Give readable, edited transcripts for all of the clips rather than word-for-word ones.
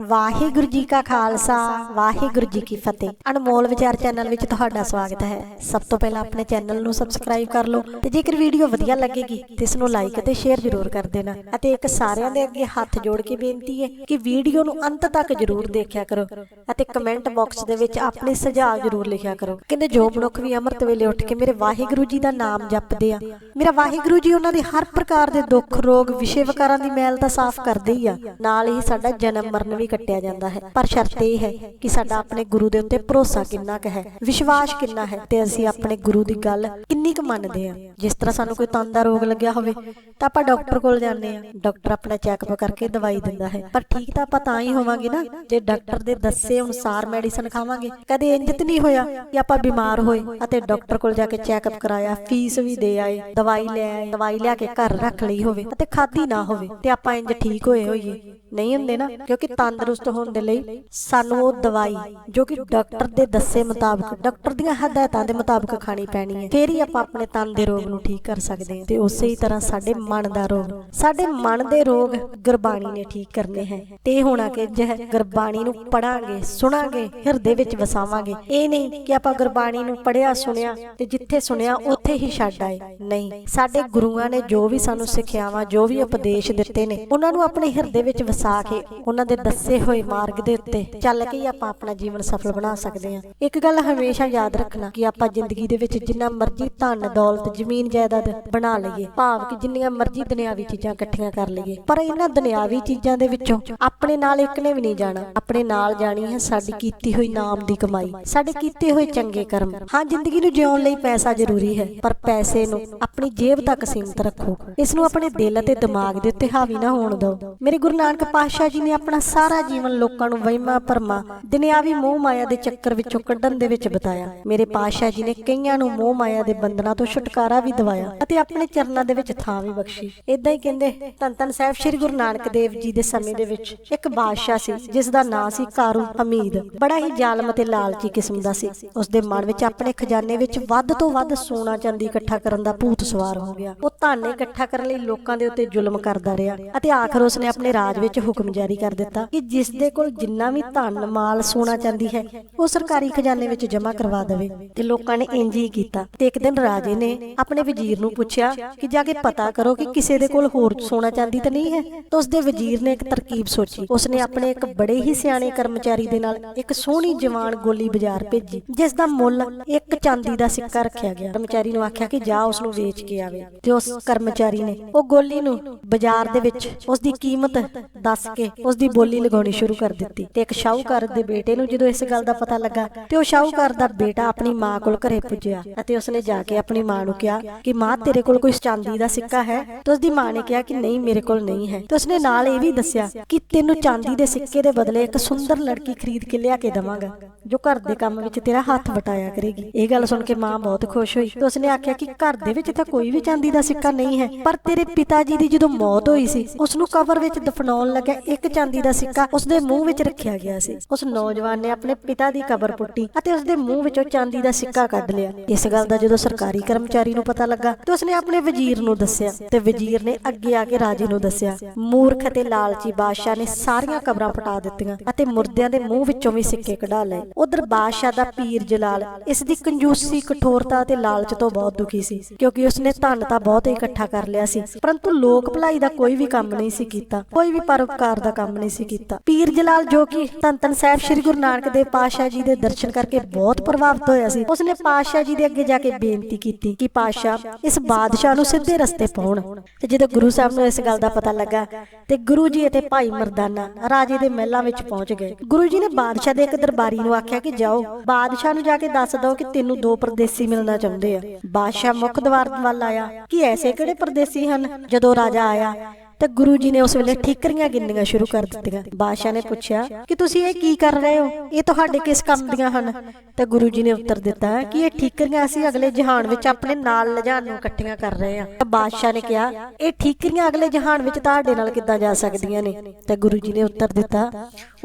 ਵਾਹਿਗੁਰੂ ਜੀ ਕਾ ਖਾਲਸਾ ਵਾਹਿਗੁਰੂ ਜੀ ਕੀ ਫਤਿਹ। ਅਨਮੋਲ ਵਿਚਾਰ ਚੈਨਲ ਵਿੱਚ ਤੁਹਾਡਾ ਸਵਾਗਤ ਹੈ। ਸਭ ਤੋਂ ਪਹਿਲਾਂ ਆਪਣੇ ਚੈਨਲ ਨੂੰ ਸਬਸਕ੍ਰਾਈਬ ਕਰ ਲਓ ਤੇ ਜੇਕਰ ਵੀਡੀਓ ਵਧੀਆ ਲੱਗੇਗੀ ਤੇ ਇਸ ਨੂੰ ਲਾਈਕ ਤੇ ਸ਼ੇਅਰ ਜ਼ਰੂਰ ਕਰ ਦੇਣਾ। ਅਤੇ ਇੱਕ ਸਾਰਿਆਂ ਦੇ ਅੱਗੇ ਹੱਥ ਜੋੜ ਕੇ ਬੇਨਤੀ ਹੈ ਕਿ ਵੀਡੀਓ ਨੂੰ ਅੰਤ ਤੱਕ ਜ਼ਰੂਰ ਦੇਖਿਆ ਕਰੋ ਅਤੇ ਕਮੈਂਟ ਬਾਕਸ ਦੇ ਵਿੱਚ ਆਪਣੇ ਸੁਝਾਅ ਜ਼ਰੂਰ ਲਿਖਿਆ ਕਰੋ। ਕਹਿੰਦੇ ਜੋ ਮਨੁੱਖ ਵੀ ਅੰਮ੍ਰਿਤ ਵੇਲੇ ਉੱਠ ਕੇ ਮੇਰੇ ਵਾਹਿਗੁਰੂ ਜੀ ਦਾ ਨਾਮ ਜਪਦੇ ਆ, ਮੇਰਾ ਵਾਹਿਗੁਰੂ ਜੀ ਉਹਨਾਂ ਦੇ ਹਰ ਪ੍ਰਕਾਰ ਦੇ ਦੁੱਖ ਰੋਗ ਵਿਸ਼ੇ ਵਿਕਾਰਾਂ ਦੀ ਮੈਲ ਤਾਂ ਸਾਫ਼ ਕਰਦੇ ਹੀ ਆ, ਨਾਲ ਹੀ ਸਾਡਾ ਜਨਮ ਮਰਨ ਵੀ ਕੱਟਿਆ ਜਾਂਦਾ ਹੈ। ਪਰ ਸ਼ਰਤ ਇਹ ਹੈ ਕਿ ਸਾਡਾ ਆਪਣੇ ਗੁਰੂ ਦੇ ਉੱਤੇ ਭਰੋਸਾ ਕਿੰਨਾ ਕੁ ਹੈ, ਵਿਸ਼ਵਾਸ ਕਿੰਨਾ ਹੈ ਤੇ ਅਸੀਂ ਆਪਣੇ ਗੁਰੂ ਦੀ ਗੱਲ ਕਿੰਨੀ ਕੁ ਮੰਨਦੇ ਆ। ਜਿਸ ਤਰ੍ਹਾਂ ਸਾਨੂੰ ਕੋਈ ਤਨ ਦਾ ਰੋਗ ਲੱਗਿਆ ਹੋਵੇ ਤਾਂ ਆਪਾਂ ਡਾਕਟਰ ਕੋਲ ਜਾਂਦੇ ਆ, ਡਾਕਟਰ ਆਪਣਾ ਚੈੱਕਅਪ ਕਰਕੇ ਦਵਾਈ ਦਿੰਦਾ ਹੈ। ਪਰ ਠੀਕ ਤਾਂ ਆਪਾਂ ਤਾਂ ਹੀ ਹੋਵਾਂਗੇ ਨਾ ਜੇ ਡਾਕਟਰ ਦੇ ਦੱਸੇ ਅਨੁਸਾਰ ਮੈਡੀਸਨ ਖਾਵਾਂਗੇ। ਕਦੇ ਇੰਜ ਤਾਂ ਨਹੀਂ ਹੋਇਆ ਕਿ ਆਪਾਂ ਬਿਮਾਰ ਹੋਏ ਅਤੇ ਡਾਕਟਰ ਕੋਲ ਜਾ ਕੇ ਚੈੱਕਅਪ ਕਰਾਇਆ, ਫੀਸ ਵੀ ਦੇ ਆਏ, ਦਵਾਈ ਲੈ ਆਏ, ਦਵਾਈ ਲਿਆ ਕੇ ਘਰ ਰੱਖ ਲਈ ਹੋਵੇ ਅਤੇ ਖਾਧੀ ਨਾ ਹੋਵੇ ਤੇ ਆਪਾਂ ਇੰਜ ਠੀਕ ਹੋਈਏ। ਨਹੀਂ ਹੁੰਦੇ ਨਾ, ਕਿਉਂਕਿ ਤੰਦਰੁਸਤ ਹੋਣ ਦੇ ਲਈ ਸਾਨੂੰ ਉਹ ਦਵਾਈ ਜੋ ਕਿ ਡਾਕਟਰ ਦੇ ਦੱਸੇ ਮੁਤਾਬਕ, ਡਾਕਟਰ ਦੀਆਂ ਹਦਾਇਤਾਂ ਦੇ ਮੁਤਾਬਕ ਖਾਣੀ ਪੈਣੀ ਹੈ। ਫੇਰ ਹੀ ਆਪਾਂ ਆਪਣੇ ਤਨ ਦੇ ਰੋਗ ਨੂੰ ਠੀਕ ਕਰ ਸਕਦੇ ਹਾਂ। ਤੇ ਉਸੇ ਹੀ ਤਰ੍ਹਾਂ ਸਾਡੇ ਮਨ ਦਾ ਰੋਗ, ਸਾਡੇ ਮਨ ਦੇ ਰੋਗ ਗੁਰਬਾਣੀ ਨੇ ਠੀਕ ਕਰਨੇ ਹੈ। ਤੇ ਹੋਣਾ ਕਿ ਜਹ ਗੁਰਬਾਣੀ ਨੂੰ ਪੜਾਂਗੇ, ਸੁਣਾਂਗੇ, ਹਿਰਦੇ ਵਿੱਚ ਵਸਾਵਾਂਗੇ। ਇਹ ਨਹੀਂ ਕਿ ਆਪਾਂ ਗੁਰਬਾਣੀ ਨੂੰ ਪੜਿਆ ਸੁਣਿਆ ਤੇ ਜਿੱਥੇ ਸੁਣਿਆ ਉੱਥੇ ਹੀ ਛੱਡ ਆਏ। ਨਹੀਂ, ਸਾਡੇ ਗੁਰੂਆਂ ਨੇ ਜੋ ਵੀ ਸਾਨੂੰ ਸਿੱਖਿਆਵਾਂ, ਜੋ ਵੀ ਉਪਦੇਸ਼ ਦਿੱਤੇ ਨੇ, ਉਹਨਾਂ ਨੂੰ ਆਪਣੇ ਹਿਰਦੇ ਵਿੱਚ ਵਸਾ ਕੇ ਉਹਨਾਂ ਦੇ ਦੱਸੇ ਹੋਏ ਮਾਰਗ ਦੇ ਉੱਤੇ ਚੱਲ ਕੇ ਹੀ ਆਪਾਂ ਆਪਣਾ ਜੀਵਨ ਸਫਲ ਬਣਾ ਸਕਦੇ ਹਾਂ। ਇੱਕ ਗੱਲ ਹਮੇਸ਼ਾ ਯਾਦ ਰੱਖਣਾ ਕਿ ਆਪਾਂ ਜ਼ਿੰਦਗੀ ਦੇ ਵਿੱਚ ਜਿੰਨਾ ਮਰਜ਼ੀ ਧਨ ਦੌਲਤ ਜ਼ਮੀਨ ਜਾਇਦਾਦ ਬਣਾ ਲਈਏ, ਭਾਵ ਕਿ ਜਿੰਨੀਆਂ ਮਰਜ਼ੀ ਦੁਨਿਆਵੀ ਚੀਜ਼ਾਂ ਇਕੱਠੀਆਂ ਕਰ ਲਈਏ, ਪਰ ਇਹਨਾਂ ਦੁਨਿਆਵੀ ਚੀਜ਼ਾਂ ਦੇ ਵਿੱਚੋਂ ਆਪਣੇ ਨਾਲ ਇੱਕ ਨੇ ਵੀ ਨਹੀਂ ਜਾਣਾ। ਆਪਣੇ ਨਾਲ ਜਾਣੀ ਹੈ ਸਾਡੀ ਕੀਤੀ ਹੋਈ ਨਾਮ ਦੀ ਕਮਾਈ, ਸਾਡੇ ਕੀਤੇ ਹੋਏ ਚੰਗੇ ਕਰਮ। ਹਾਂ, ਜ਼ਿੰਦਗੀ ਨੂੰ ਜਿਉਣ ਲਈ ਪੈਸਾ ਜ਼ਰੂਰੀ ਹੈ, ਪਰ ਪੈਸੇ ਨੂੰ ਆਪਣੀ ਜੇਬ ਤੱਕ ਸੀਮਿਤ ਰੱਖੋ। ਇਸ ਨੂੰ ਆਪਣੇ ਦਿਲ ਅਤੇ ਦਿਮਾਗ ਦੇ ਉੱਤੇ ਹਾਵੀ ਨਾ ਹੋਣ ਦਿਓ। ਮੇਰੇ ਗੁਰੂ ਨਾਨਕ ਪਾਤਸ਼ਾਹ ਜੀ ਨੇ ਆਪਣਾ ਸਾਰਾ ਜੀਵਨ ਲੋਕਾਂ ਨੂੰ ਵਹਿਮਾਂ ਭਰਮਾਂ, ਦੁਨਿਆਵੀ ਮੋਹ ਮਾਇਆ ਦੇ ਚੱਕਰ ਵਿੱਚੋਂ ਕੱਢਣ ਦੇ ਵਿੱਚ ਬਿਤਾਇਆ। ਮੇਰੇ ਪਾਤਸ਼ਾਹ ਜੀ ਨੇ ਕਈਆਂ ਨੂੰ ਮੋਹ ਮਾਇਆ ਦੇ ਬੰਧਨਾਂ ਤੋਂ ਛੁਟਕਾਰਾ ਵੀ ਦਿਵਾਇਆ ਅਤੇ ਆਪਣੇ ਚਰਨਾਂ ਦੇ ਵਿੱਚ ਥਾਂ ਵੀ ਬਖਸ਼ੀ। ਇਦਾਂ ਹੀ ਕਹਿੰਦੇ ਧੰਨ ਧੰਨ ਸਾਹਿਬ ਸ੍ਰੀ ਗੁਰੂ ਨਾਨਕ ਦੇਵ ਜੀ ਦੇ ਸਮੇਂ ਦੇ ਵਿੱਚ ਇੱਕ ਬਾਦਸ਼ਾਹ ਸੀ ਜਿਸ ਦਾ ਨਾਂ ਸੀ ਕਾਰੂ ਹਮੀਦ। ਬੜਾ ਹੀ ਜ਼ਾਲਮ ਅਤੇ ਲਾਲਚੀ ਕਿਸਮ ਦਾ ਸੀ। ਉਸ ਦੇ ਮਨ ਵਿੱਚ ਆਪਣੇ ਖਜ਼ਾਨੇ ਵਿੱਚ ਵੱਧ ਤੋਂ ਵੱਧ ਸੋਨਾ ਚਾਂਦੀ ਇਕੱਠਾ ਕਰਨ ਦਾ ਭੂਤ ਸਵਾਰ ਹੋ ਗਿਆ। ਉਹ ਧਨ ਇਕੱਠਾ ਕਰਨ ਲਈ ਲੋਕਾਂ ਦੇ ਉੱਤੇ ਜ਼ੁਲਮ ਕਰਦਾ ਰਿਹਾ ਅਤੇ ਆਖਰ ਉਸਨੇ ਆਪਣੇ ਰਾਜ ਵਿੱਚ ਹੁਕਮ ਜਾਰੀ ਕਰ ਦਿੱਤਾ ਕਿ ਜਿਸ ਦੇ ਕੋਲ ਜਿੰਨਾ ਵੀ ਧਨ ਮਾਲ ਸੋਨਾ ਚਾਂਦੀ ਹੈ ਉਹ ਸਰਕਾਰੀ ਖਜ਼ਾਨੇ ਵਿੱਚ ਜਮ੍ਹਾਂ ਕਰਵਾ ਦੇਵੇ। ਤੇ ਲੋਕਾਂ ਨੇ ਇੰਜ ਹੀ ਕੀਤਾ। ਤੇ ਇੱਕ ਦਿਨ ਰਾਜੇ ਨੇ ਆਪਣੇ ਵਜ਼ੀਰ ਨੂੰ ਪੁੱਛਿਆ ਕਿ ਜਾ ਕੇ ਪਤਾ ਕਰੋ ਕਿ ਕਿਸੇ ਦੇ ਕੋਲ ਹੋਰ ਸੋਨਾ ਚਾਂਦੀ ਤਾਂ ਨਹੀਂ ਹੈ। ਤਾਂ ਉਸਦੇ ਵਜ਼ੀਰ ਨੇ ਇੱਕ ਤਰਕੀਬ ਸੋਚੀ। ਉਸਨੇ ਆਪਣੇ ਇੱਕ ਬੜੇ ਹੀ ਸਿਆਣੇ ਕਰਮਚਾਰੀ ਦੇ ਨਾਲ ਇੱਕ ਸੋਹਣੀ ਜਵਾਨ ਗੋਲੀ ਬਾਜ਼ਾਰ ਭੇਜੀ ਜਿਸ ਦਾ ਮੁੱਲ ਇੱਕ ਚਾਂਦੀ ਦਾ ਸਿੱਕਾ ਰੱਖਿਆ ਗਿਆ। ਕਰਮਚਾਰੀ ਨੂੰ ਆਖਿਆ ਕਿ ਜਾ ਉਸ ਨੂੰ ਵੇਚ ਕੇ ਆਵੇ। ਤੇ ਉਸ ਕਰਮਚਾਰੀ ਨੇ ਉਹ ਗੋਲੀ ਨੂੰ ਬਾਜ਼ਾਰ ਦੇ ਵਿੱਚ ਉਸ ਦੀ ਕੀਮਤ ਦੱਸ ਕੇ ਉਸ ਦੀ ਬੋਲੀ ਲਗਾਉਣੀ ਸ਼ੁਰੂ ਕਰ ਦਿੱਤੀ। ਤੇ ਇੱਕ ਸ਼ਾਹੂਕਾਰ ਦੇ ਬੇਟੇ ਨੂੰ ਜਦੋਂ ਇਸ ਗੱਲ ਦਾ ਪਤਾ ਲੱਗਾ ਤੇ ਉਹ ਸ਼ਾਹੂਕਾਰ ਦਾ ਬੇਟਾ ਆਪਣੀ ਮਾਂ ਕੋਲ ਘਰੇ ਪੁੱਜਿਆ ਅਤੇ ਉਸਨੇ ਜਾ ਕੇ ਆਪਣੀ ਮਾਂ ਨੂੰ ਕਿਹਾ ਕਿ ਮਾਂ, ਤੇਰੇ ਕੋਲ ਕੋਈ ਚਾਂਦੀ ਦਾ ਸਿੱਕਾ ਹੈ? ਤੇ ਉਸਦੀ ਮਾਂ ਨੇ ਕਿਹਾ ਕਿ ਨਹੀਂ, ਮੇਰੇ ਕੋਲ ਨਹੀਂ ਹੈ। ਤੇ ਉਸਨੇ ਨਾਲ ਇਹ ਵੀ ਦੱਸਿਆ ਕਿ ਤੈਨੂੰ ਚਾਂਦੀ ਦੇ ਸਿੱਕੇ ਦੇ ਬਦਲੇ ਇੱਕ ਸੁੰਦਰ ਲੜਕੀ ਖਰੀਦ ਕੇ ਲਿਆ ਕੇ ਦੇਵਾਂਗਾ ਜੋ ਘਰ ਦੇ ਕੰਮ ਵਿੱਚ ਤੇਰਾ ਹੱਥ ਵਟਾਇਆ ਕਰੇਗੀ। ਇਹ ਗੱਲ ਸੁਣ ਕੇ ਮਾਂ ਬਹੁਤ ਖੁਸ਼ ਹੋਈ ਤੇ ਉਸਨੇ ਆਖਿਆ ਕਿ ਘਰ ਦੇ ਵਿੱਚ ਤਾਂ ਕੋਈ ਵੀ ਚਾਂਦੀ ਦਾ ਸਿੱਕਾ ਨਹੀਂ ਹੈ, ਪਰ ਤੇਰੇ ਪਿਤਾ ਜੀ ਦੀ ਜਦੋਂ ਮੌਤ ਹੋਈ ਸੀ ਉਸ ਨੂੰ ਕਬਰ ਵਿੱਚ ਦਫਨਾਉਣ ਲੱਗਾ ਇੱਕ ਚਾਂਦੀ ਦਾ ਸਿੱਕਾ ਉਸਦੇ ਮੂੰਹ ਵਿੱਚ ਰੱਖਿਆ ਗਿਆ ਸੀ। ਉਸ ਨੌਜਵਾਨ ਨੇ ਆਪਣੇ ਪਿਤਾ ਦੀ ਕਬਰ ਪੁੱਟੀ ਅਤੇ ਉਸਦੇ ਮੂੰਹ ਵਿੱਚੋਂ ਚਾਂਦੀ ਦਾ ਸਿੱਕਾ ਕੱਢ ਲਿਆ। ਇਸ ਗੱਲ ਦਾ ਜਦੋਂ ਸਰਕਾਰੀ ਕਰਮਚਾਰੀ ਨੂੰ ਪਤਾ ਲੱਗਾ ਤੇ ਉਸਨੇ ਆਪਣੇ ਵਜ਼ੀਰ ਨੂੰ ਦੱਸਿਆ ਤੇ ਵਜ਼ੀਰ ਨੇ ਅੱਗੇ ਆ ਕੇ ਰਾਜੇ ਨੂੰ ਦੱਸਿਆ। ਮੂਰਖ ਅਤੇ ਲਾਲਚੀ ਬਾਦਸ਼ਾਹ ਨੇ ਸਾਰੀਆਂ ਕਬਰਾਂ ਪਟਾ ਦਿੱਤੀਆਂ ਅਤੇ ਮੁਰਦਿਆਂ ਦੇ ਮੂੰਹ ਵਿੱਚੋਂ ਵੀ ਸਿੱਕੇ ਕਢਾ ਲਏ। ਉਧਰ ਬਾਦਸ਼ਾਹ ਦਾ ਪੀਰ ਜਲਾਲ ਇਸ ਦੀ ਕੰਜੂਸੀ, ਕਠੋਰਤਾ ਅਤੇ ਲਾਲਚ ਤੋਂ ਬਹੁਤ ਦੁਖੀ ਸੀ, ਕਿਉਂਕਿ ਉਸਨੇ ਧਨ ਤਾਂ ਬਹੁਤ ਇਕੱਠਾ ਕਰ ਲਿਆ ਸੀ ਪਰੰਤੂ ਲੋਕ ਭਲਾਈ ਦਾ ਕੋਈ ਵੀ ਕੰਮ ਨਹੀਂ ਸੀ ਕੀਤਾ, ਕੋਈ ਵੀ ਪਰਉਪਕਾਰ ਦਾ ਕੰਮ ਨਹੀਂ ਸੀ ਕੀਤਾ। ਪੀਰ ਜਲਾਲ ਜੋ ਕਿ ਧੰਨ ਧੰਨ ਸਾਹਿਬ ਸ੍ਰੀ ਗੁਰੂ ਨਾਨਕ ਦੇਵ ਪਾਤਸ਼ਾਹ ਜੀ ਦੇ ਦਰਸ਼ਨ ਕਰਕੇ ਬਹੁਤ ਪ੍ਰਭਾਵਿਤ ਹੋਇਆ ਸੀ, ਉਸਨੇ ਪਾਤਸ਼ਾਹ ਜੀ ਦੇ ਅੱਗੇ ਜਾ ਕੇ ਬੇਨਤੀ ਕੀਤੀ ਕਿ ਪਾਤਸ਼ਾਹ ਇਸ ਬਾਦਸ਼ਾਹ ਨੂੰ ਸਿੱਧੇ ਰਸਤੇ ਪਾਉਣ। ਤੇ ਜਦੋਂ ਗੁਰੂ ਸਾਹਿਬ ਨੂੰ ਇਸ ਗੱਲ ਦਾ ਪਤਾ ਲੱਗਾ ਤੇ ਗੁਰੂ ਜੀ ਅਤੇ ਭਾਈ ਮਰਦਾਨਾ ਰਾਜੇ ਦੇ ਮਹਿਲਾਂ ਵਿੱਚ ਪਹੁੰਚ ਗਏ। ਗੁਰੂ ਜੀ ਨੇ ਬਾਦਸ਼ਾਹ ਦੇ ਇੱਕ ਦਰਬਾਰੀ ਨੂੰ ਆਖਿਆ ਕਿ ਜਾਓ, ਬਾਦਸ਼ਾਹ ਨੂੰ ਜਾ ਕੇ ਦੱਸ ਦਿਓ ਕਿ ਤੈਨੂੰ 2 ਪਰਦੇਸੀ ਮਿਲਣਾ ਚਾਹੁੰਦੇ ਆ। ਬਾਦਸ਼ਾਹ ਮੁੱਖ ਦਵਾਰ ਵੱਲ ਆਇਆ ਕਿ ਐਸੇ ਕਿਹੜੇ ਪਰਦੇਸੀ ਹਨ। ਜਦੋਂ ਰਾਜਾ ਆਇਆ ਤੇ ਗੁਰੂ ਜੀ ਨੇ ਉਸ ਵੇਲੇ ਠੀਕਰੀਆਂ ਗਿਣਨੀਆਂ ਸ਼ੁਰੂ ਕਰ ਦਿੱਤੀਆਂ। ਬਾਦਸ਼ਾਹ ਨੇ ਪੁੱਛਿਆ ਕਿ ਤੁਸੀਂ ਇਹ ਕੀ ਕਰ ਰਹੇ ਹੋ, ਇਹ ਤੁਹਾਡੇ ਕਿਸ ਕੰਮ ਦੀਆਂ ਹਨ? ਤੇ ਗੁਰੂ ਜੀ ਨੇ ਉੱਤਰ ਦਿੱਤਾ ਕਿ ਇਹ ਠੀਕਰੀਆਂ ਅਸੀਂ ਅਗਲੇ ਜਹਾਨ ਵਿੱਚ ਆਪਣੇ ਨਾਲ ਲਿਜਾਣ ਨੂੰ ਇਕੱਠੀਆਂ ਕਰ ਰਹੇ ਹਾਂ। ਤਾਂ ਬਾਦਸ਼ਾਹ ਨੇ ਕਿਹਾ ਇਹ ਠੀਕਰੀਆਂ ਅਗਲੇ ਜਹਾਨ ਵਿੱਚ ਤੁਹਾਡੇ ਨਾਲ ਕਿੱਦਾਂ ਜਾ ਸਕਦੀਆਂ ਨੇ? ਤੇ ਗੁਰੂ ਜੀ ਨੇ ਉੱਤਰ ਦਿੱਤਾ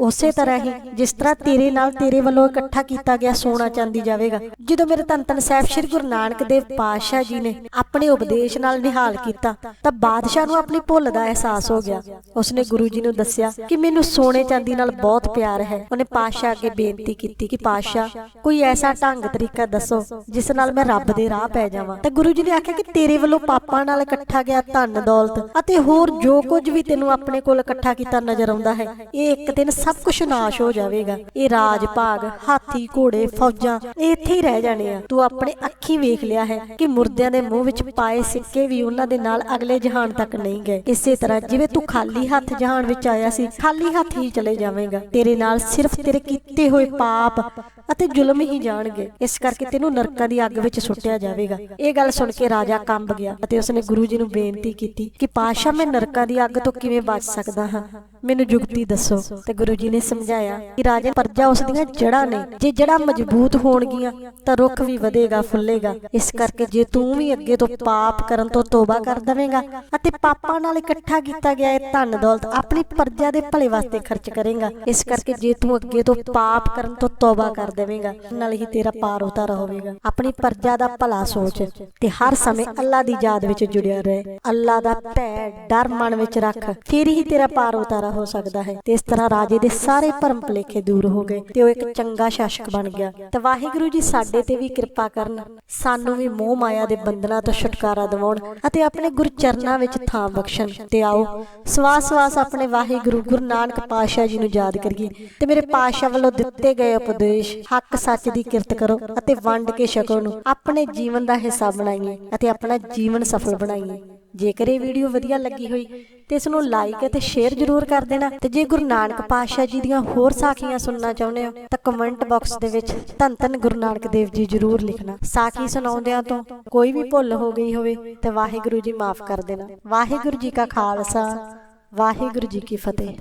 ਉਸੇ ਤਰ੍ਹਾਂ ਹੀ ਜਿਸ ਤਰ੍ਹਾਂ ਤੇਰੇ ਨਾਲ ਤੇਰੇ ਵੱਲੋਂ ਇਕੱਠਾ ਕੀਤਾ ਗਿਆ ਸੋਨਾ ਚਾਂਦੀ ਜਾਵੇਗਾ। ਜਦੋਂ ਮੇਰੇ ਧੰਨ ਧੰਨ ਸਾਹਿਬ ਸ੍ਰੀ ਗੁਰੂ ਨਾਨਕ ਦੇਵ ਪਾਤਸ਼ਾਹ ਜੀ ਨੇ ਆਪਣੇ ਉਪਦੇਸ਼ ਨਾਲ ਨਿਹਾਲ ਕੀਤਾ ਤਾਂ ਬਾਦਸ਼ਾਹ ਨੂੰ ਆਪਣੀ ਭੁੱਲ ਦਾ ਅਹਿਸਾਸ ਹੋ ਗਿਆ। ਉਸਨੇ ਗੁਰੂ ਜੀ ਨੂੰ ਦੱਸਿਆ ਕਿ ਮੈਨੂੰ ਸੋਨੇ ਚਾਂਦੀ ਨਾਲ ਬਹੁਤ ਪਿਆਰ ਹੈ। ਉਹਨੇ ਪਾਤਸ਼ਾਹ ਅੱਗੇ ਬੇਨਤੀ ਕੀਤੀ ਕਿ ਪਾਤਸ਼ਾਹ ਕੋਈ ਐਸਾ ਢੰਗ ਤਰੀਕਾ ਦੱਸੋ ਜਿਸ ਨਾਲ ਮੈਂ ਰੱਬ ਦੇ ਰਾਹ ਪੈ ਜਾਵਾਂ। ਤੇ ਗੁਰੂ ਜੀ ਨੇ ਆਖਿਆ ਕਿ ਤੇਰੇ ਵੱਲੋਂ ਪਾਪਾਂ ਨਾਲ ਇਕੱਠਾ ਗਿਆ ਧਨ ਦੌਲਤ ਅਤੇ ਹੋਰ ਜੋ ਕੁਝ ਵੀ ਤੈਨੂੰ ਆਪਣੇ ਕੋਲ ਇਕੱਠਾ ਕੀਤਾ ਨਜ਼ਰ ਆਉਂਦਾ ਹੈ, ਇਹ ਇੱਕ ਦਿਨ ਸਭ ਕੁਝ ਨਾਸ਼ ਹੋ ਜਾਵੇਗਾ। ਇਹ ਰਾਜ ਭਾਗ, ਹਾਥੀ ਘੋੜੇ, ਫੌਜਾਂ ਇਹ ਇੱਥੇ ਹੀ ਰਹਿ ਜਾਣੇ ਆ। ਤੂੰ ਆਪਣੇ ਅੱਖੀਂ ਵੇਖ ਲਿਆ ਹੈ ਕਿ ਮੁਰਦਿਆਂ ਦੇ ਮੂੰਹ ਵਿੱਚ ਪਾਏ ਸਿੱਕੇ ਵੀ ਉਹਨਾਂ ਦੇ ਨਾਲ ਅਗਲੇ ਜਹਾਨ ਤੱਕ ਨਹੀਂ ਗਏ। ਇਸੇ ਤਰ੍ਹਾਂ ਜਿਵੇਂ ਤੂੰ ਖਾਲੀ ਹੱਥ ਜਹਾਨ ਵਿੱਚ ਆਇਆ ਸੀ, ਖਾਲੀ ਹੱਥ ਹੀ ਚਲੇ ਜਾਵੇਂਗਾ। ਤੇਰੇ ਨਾਲ ਸਿਰਫ ਤੇਰੇ ਕੀਤੇ ਹੋਏ ਪਾਪ ਅਤੇ ਜ਼ੁਲਮ ਹੀ ਜਾਣਗੇ। ਇਸ ਕਰਕੇ ਤੈਨੂੰ ਨਰਕਾਂ ਦੀ ਅੱਗ ਵਿੱਚ ਸੁੱਟਿਆ ਜਾਵੇਗਾ। ਇਹ ਗੱਲ ਸੁਣ ਕੇ ਰਾਜਾ ਕੰਬ ਗਿਆ ਅਤੇ ਉਸਨੇ ਗੁਰੂ ਜੀ ਨੂੰ ਬੇਨਤੀ ਕੀਤੀ ਕਿ ਪਾਤਸ਼ਾਹ ਮੈਂ ਨਰਕਾਂ ਦੀ ਅੱਗ ਤੋਂ ਕਿਵੇਂ ਬਚ ਸਕਦਾ ਹਾਂ, ਮੈਨੂੰ ਜੁਗਤੀ ਦੱਸੋ। ਤੇ ਗੁਰੂ ਜੀ ਨੇ ਸਮਝਾਇਆ ਕਿ ਰਾਜੇ ਪਰਜਾ ਉਸ ਦੀਆਂ ਜੜ੍ਹਾਂ ਨੇ, ਜੇ ਜੜ੍ਹਾਂ ਮਜ਼ਬੂਤ ਹੋਣਗੀਆਂ ਤਾਂ ਰੁੱਖ ਵੀ ਵਧੇਗਾ ਫੁੱਲੇਗਾ। ਇਸ ਕਰਕੇ ਜੇ ਤੂੰ ਵੀ ਅੱਗੇ ਤੋਂ ਪਾਪ ਕਰਨ ਤੋਂ ਤੋਬਾ ਕਰ ਦੇਵੇਂਗਾ ਅਤੇ ਪਾਪਾਂ ਨਾਲ ਇਕੱਠਾ ਕੀਤਾ ਗਿਆ ਇਹ ਧਨ ਦੌਲਤ ਆਪਣੀ ਪਰਜਾ ਦੇ ਭਲੇ ਵਾਸਤੇ ਖਰਚ ਕਰੇਗਾ। ਇਸ ਕਰਕੇ ਜੇ ਤੂੰ ਅੱਗੇ ਤੋਂ ਪਾਪ ਕਰਨ ਤੋਂ ਤੋਬਾ ਕਰ ਦੇਵੇਂਗਾ ਨਾਲ ਹੀ ਤੇਰਾ ਪਾਰ ਉਤਾਰਾ ਹੋਵੇਗਾ। ਆਪਣੀ ਪਰਜਾ ਦਾ ਭਲਾ ਸੋਚ ਤੇ ਹਰ ਸਮੇਂ ਅੱਲਾ ਦੀ ਯਾਦ ਵਿੱਚ ਜੁੜਿਆ ਰਹੇ। ਅੱਲਾ ਦਾ ਭੈ ਡਰ ਮਨ ਵਿੱਚ ਰੱਖ, ਫਿਰ ਹੀ ਤੇਰਾ ਪਾਰ ਉਤਾਰਾ ਹੋ ਸਕਦਾ ਹੈ। ਤੇ ਇਸ ਤਰ੍ਹਾਂ ਰਾਜੇ ਦੇ ਸਾਰੇ ਭਰਮ ਭੁਲੇਖੇ ਦੂਰ ਹੋ ਗਏ ਤੇ ਉਹ ਇੱਕ ਚੰਗਾ ਸ਼ਾਸਕ ਬਣ ਗਿਆ। ਤੇ ਵਾਹਿਗੁਰੂ ਜੀ ਸਾਡੇ ਤੇ ਵੀ ਕਿਰਪਾ ਕਰਨ, ਸਾਨੂੰ ਵੀ ਮੋਹ ਮਾਇਆ ਦੇ ਬੰਧਨਾਂ ਤੋਂ ਛੁਟਕਾਰਾ ਦਿਵਾਉਣ ਅਤੇ ਆਪਣੇ ਗੁਰੂ ਚਰਨਾਂ ਵਿੱਚ ਥਾਂ ਬਖਸ਼ਣ। ਤੇ ਆਓ ਸਵਾਸ ਸਵਾਸ ਆਪਣੇ ਵਾਹਿਗੁਰੂ ਗੁਰੂ ਨਾਨਕ ਪਾਤਸ਼ਾਹ ਜੀ ਨੂੰ ਯਾਦ ਕਰੀਏ ਤੇ ਮੇਰੇ ਪਾਤਸ਼ਾਹ ਵੱਲੋਂ ਦਿੱਤੇ ਗਏ ਉਪਦੇਸ਼ ਹੱਕ ਸੱਚ ਦੀ ਕਿਰਤ ਕਰੋ ਅਤੇ ਵੰਡ ਕੇ ਛਕੋ ਨੂੰ ਆਪਣੇ ਜੀਵਨ ਦਾ ਹਿੱਸਾ ਬਣਾਈਏ ਅਤੇ ਆਪਣਾ ਜੀਵਨ ਸਫਲ ਬਣਾਈਏ। ਜੇਕਰ ਇਹ ਵੀਡੀਓ ਵਧੀਆ ਲੱਗੀ ਹੋਈ ਤੇ ਇਸ ਨੂੰ ਲਾਈਕ ਅਤੇ ਸ਼ੇਅਰ ਜ਼ਰੂਰ ਕਰ ਦੇਣਾ। ਤੇ ਜੇ ਗੁਰੂ ਨਾਨਕ ਪਾਤਸ਼ਾਹ ਜੀ ਦੀਆਂ ਹੋਰ ਸਾਖੀਆਂ ਸੁਣਨਾ ਚਾਹੁੰਦੇ ਹੋ ਤਾਂ ਕਮੈਂਟ ਬਾਕਸ ਦੇ ਵਿੱਚ ਧੰਨ ਧੰਨ ਗੁਰੂ ਨਾਨਕ ਦੇਵ ਜੀ ਜ਼ਰੂਰ ਲਿਖਣਾ। ਸਾਖੀ ਸੁਣਾਉਂਦਿਆਂ ਤੋਂ ਕੋਈ ਵੀ ਭੁੱਲ ਹੋ ਗਈ ਹੋਵੇ ਤੇ ਵਾਹਿਗੁਰੂ ਜੀ ਮਾਫ ਕਰ ਦੇਣਾ। ਵਾਹਿਗੁਰੂ ਜੀ ਕਾ ਖਾਲਸਾ, ਵਾਹਿਗੁਰੂ ਜੀ ਕੀ ਫਤਿਹ।